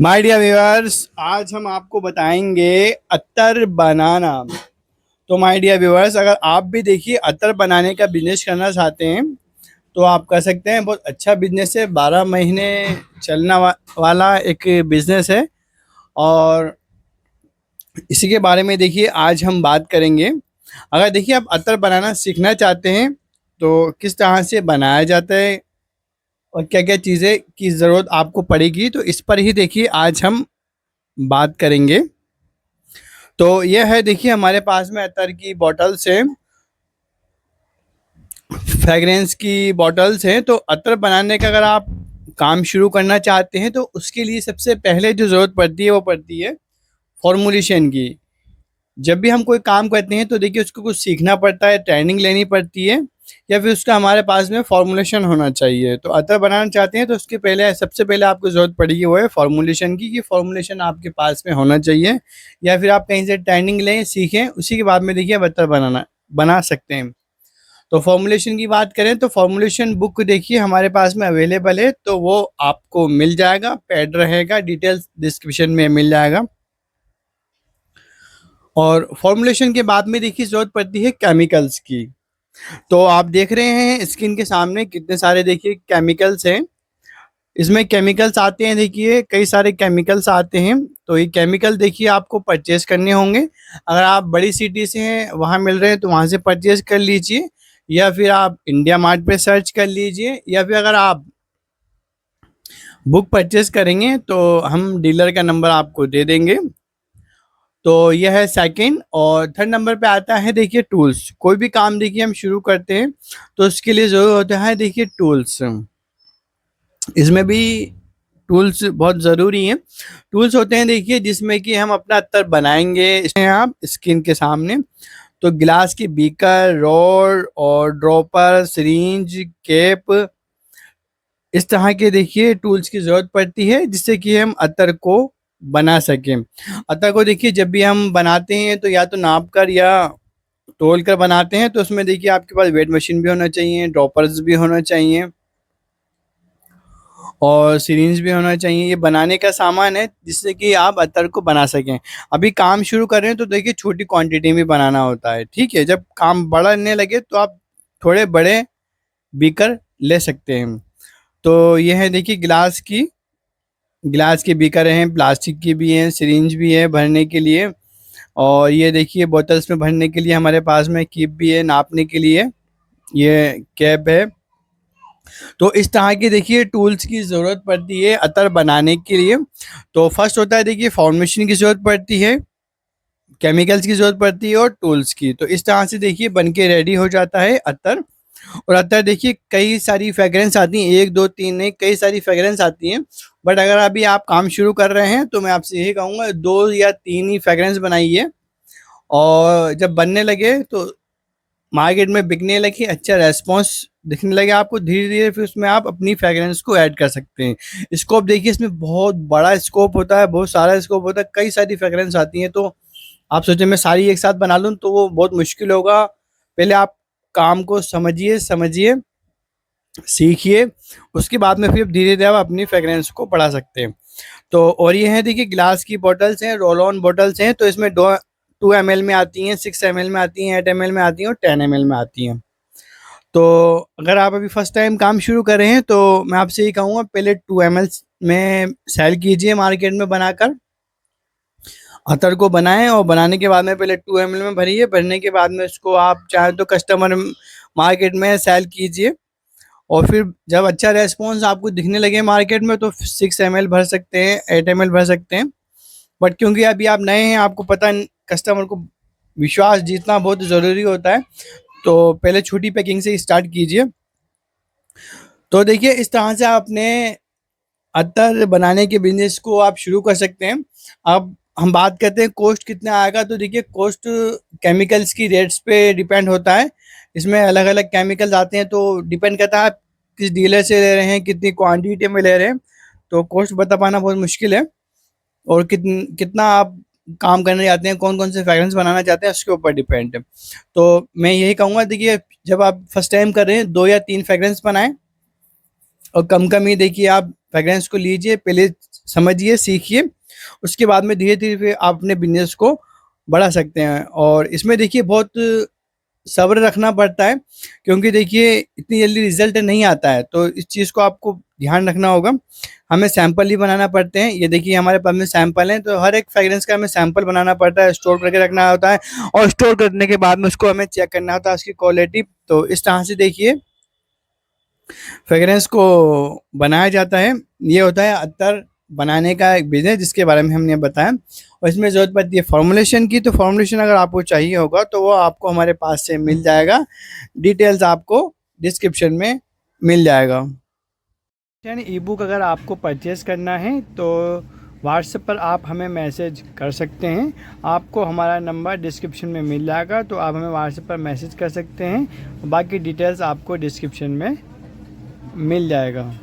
My dear viewers, आज हम आपको बताएंगे अत्तर बनाना। तो माय डियर व्यूअर्स, अगर आप भी देखिए अत्तर बनाने का बिजनेस करना चाहते हैं तो आप कर सकते हैं। बहुत अच्छा बिजनेस है, 12 महीने चलने वाला एक बिजनेस है। और इसी के बारे में देखिए आज हम बात करेंगे। अगर देखिए आप अत्तर बनाना सीखना चाहते हैं तो किस तरह से बनाया जाता है और क्या क्या चीज़ें की ज़रूरत आपको पड़ेगी, तो इस पर ही देखिए आज हम बात करेंगे। तो यह है, देखिए हमारे पास में अत्तर की बॉटल्स हैं, फ्रेगरेंस की बॉटल्स हैं। तो अत्तर बनाने का अगर आप काम शुरू करना चाहते हैं तो उसके लिए सबसे पहले जो ज़रूरत पड़ती है वो पड़ती है फॉर्मुलेशन की। जब भी हम कोई काम करते हैं तो देखिए उसको कुछ सीखना पड़ता है, ट्रेनिंग लेनी पड़ती है, या फिर उसका हमारे पास में फॉर्मुलेशन होना चाहिए। तो अत्तर बनाना चाहते हैं तो उसके पहले सबसे पहले आपको ज़रूरत पड़ेगी वो है फॉर्मुलेशन की, कि फॉर्मुलेशन आपके पास में होना चाहिए, या फिर आप कहीं से ट्रेनिंग लें, सीखें, उसी के बाद में देखिए आप अत्तर बना सकते हैं। तो फॉर्मुलेशन की बात करें तो फॉर्मुलेशन बुक देखिए हमारे पास में अवेलेबल है, तो वो आपको मिल जाएगा, पैड रहेगा, डिटेल्स डिस्क्रिप्शन में मिल जाएगा। और फॉर्मुलेशन के बाद में देखिए ज़रूरत पड़ती है केमिकल्स की। तो आप देख रहे हैं स्क्रीन के सामने कितने सारे देखिए केमिकल्स हैं। इसमें केमिकल्स आते हैं, देखिए कई सारे केमिकल्स आते हैं। तो ये केमिकल देखिए आपको परचेज करने होंगे। अगर आप बड़ी सिटी से हैं, वहाँ मिल रहे हैं तो वहाँ से परचेज कर लीजिए, या फिर आप इंडिया मार्ट पे सर्च कर लीजिए, या फिर अगर आप बुक परचेज करेंगे तो हम डीलर का नंबर आपको दे देंगे। तो यह है सेकंड। और थर्ड नंबर पे आता है देखिए टूल्स। कोई भी काम देखिए हम शुरू करते हैं तो उसके लिए ज़रूर होता है देखिए टूल्स। इसमें भी टूल्स बहुत ज़रूरी हैं। टूल्स होते हैं देखिए जिसमें कि हम अपना अत्तर बनाएंगे। इसमें आप स्क्रीन के सामने तो गिलास की बीकर, रॉड और ड्रॉपर, सिरिंज, कैप, इस तरह के देखिए टूल्स की ज़रूरत पड़ती है जिससे कि हम अत्तर को बना सकें। अत्तर को देखिए जब भी हम बनाते हैं तो या तो नाप कर या तोल कर बनाते हैं, तो उसमें देखिए आपके पास वेट मशीन भी होना चाहिए, ड्रॉपर्स भी होना चाहिए और सिरिंज भी होना चाहिए। ये बनाने का सामान है जिससे कि आप अत्तर को बना सकें। अभी काम शुरू कर रहे हैं तो देखिए छोटी क्वांटिटी में बनाना होता है, ठीक है। जब काम बढ़ने लगे तो आप थोड़े बड़े बीकर ले सकते हैं। तो ये है देखिए गिलास की बीकर हैं, प्लास्टिक की भी हैं, सिरिंज भी है भरने के लिए, और ये देखिए बोतल्स में भरने के लिए हमारे पास में कीप भी है, नापने के लिए ये कैप है। तो इस तरह के देखिए टूल्स की ज़रूरत पड़ती है अतर बनाने के लिए। तो फर्स्ट होता है देखिए फॉर्मेशन की ज़रूरत पड़ती है, केमिकल्स की ज़रूरत पड़ती है और टूल्स की। तो इस तरह से देखिए बन के रेडी हो जाता है अतर। और अतर देखिए कई सारी फ्रेगरेंस आती हैं, एक दो तीन नहीं, कई सारी फ्रेगरेंस आती हैं। बट अगर अभी आप काम शुरू कर रहे हैं तो मैं आपसे यही कहूँगा 2 या 3 ही फ्रेगरेंस बनाइए, और जब बनने लगे तो मार्केट में बिकने लगी, अच्छा रेस्पॉन्स दिखने लगे आपको, धीरे-धीरे फिर उसमें आप अपनी फ्रेग्रेंस को ऐड कर सकते हैं। स्कोप देखिए इसमें बहुत बड़ा स्कोप होता है, बहुत सारा स्कोप होता है, कई सारी फ्रेग्रेंस आती हैं। तो आप सोचें मैं सारी एक साथ बना लूँ तो वो बहुत मुश्किल होगा। पहले आप काम को समझिए, सीखिए, उसके बाद में फिर धीरे-धीरे आप अपनी फ्रेग्रेंस को बढ़ा सकते हैं। तो और ये है देखिए ग्लास की बॉटल्स हैं, रोल ऑन बॉटल्स हैं। तो इसमें दो 2 एमएल में आती हैं, 6 एमएल में आती हैं, 8 एमएल में आती हैं और 10 एमएल में आती हैं। तो अगर आप अभी फर्स्ट टाइम काम शुरू कर रहे हैं तो मैं आपसे ये कहूँगा पहले 2 एमएल में सेल कीजिए मार्केट में बनाकर। अतर को बनाएँ और बनाने के बाद में पहले 2 एमएल में भरिए, भरने के बाद में उसको आप चाहें तो कस्टमर मार्केट में सेल कीजिए। और फिर जब अच्छा रिस्पॉन्स आपको दिखने लगे मार्केट में तो 6 एमएल भर सकते हैं, 8 एमएल भर सकते हैं। बट क्योंकि अभी आप नए हैं, आपको पता कस्टमर को विश्वास जीतना बहुत ज़रूरी होता है, तो पहले छोटी पैकिंग से स्टार्ट कीजिए। तो देखिए इस तरह से आप अपने अत्तर बनाने के बिज़नेस को आप शुरू कर सकते हैं। अब हम बात करते हैं कॉस्ट कितना आएगा, तो देखिए कॉस्ट केमिकल्स की रेट्स पे डिपेंड होता है। इसमें अलग-अलग केमिकल्स आते हैं तो डिपेंड करता है आप किस डीलर से ले रहे हैं, कितनी क्वांटिटी में ले रहे हैं, तो कॉस्ट बता पाना बहुत मुश्किल है। और कितना आप काम करने जाते हैं, कौन-कौन से फ्रेग्रेंस बनाना चाहते हैं, उसके ऊपर डिपेंड है। तो मैं यही कहूँगा देखिए जब आप फर्स्ट टाइम कर रहे हैं 2 या 3 फ्रेग्रेंस बनाएँ, और कम-कम ही देखिए आप फ्रेग्रेंस को लीजिए, पहले समझिए, सीखिए। उसके बाद में धीरे-धीरे आप अपने बिज़नेस को बढ़ा सकते हैं और इसमें देखिए बहुत सब्र रखना पड़ता है क्योंकि देखिए इतनी जल्दी रिज़ल्ट नहीं आता है, तो इस चीज़ को आपको ध्यान रखना होगा। हमें सैंपल ही बनाना पड़ते हैं। ये देखिए हमारे पास में सैंपल हैं, तो हर एक फ्रेग्रेंस का हमें सैंपल बनाना पड़ता है, स्टोर करके रखना होता है और स्टोर करने के बाद में उसको हमें चेक करना होता है उसकी क्वालिटी। तो इस तरह से देखिए फ्रेग्रेंस को बनाया जाता है। ये होता है अत्तर बनाने का एक बिज़नेस जिसके बारे में हमने बताया और इसमें ज़रूरत पड़ती है फ़ॉर्मूलेशन की, तो फ़ॉर्मूलेशन अगर आपको चाहिए होगा तो वो आपको हमारे पास से मिल जाएगा। डिटेल्स आपको डिस्क्रिप्शन में मिल जाएगा। यानी ई-बुक अगर आपको परचेज़ करना है तो व्हाट्सएप पर आप हमें मैसेज कर सकते हैं। आपको हमारा नंबर डिस्क्रिप्शन में मिल जाएगा, तो आप हमें व्हाट्सएप पर मैसेज कर सकते हैं। बाकी डिटेल्स आपको डिस्क्रिप्शन में मिल जाएगा।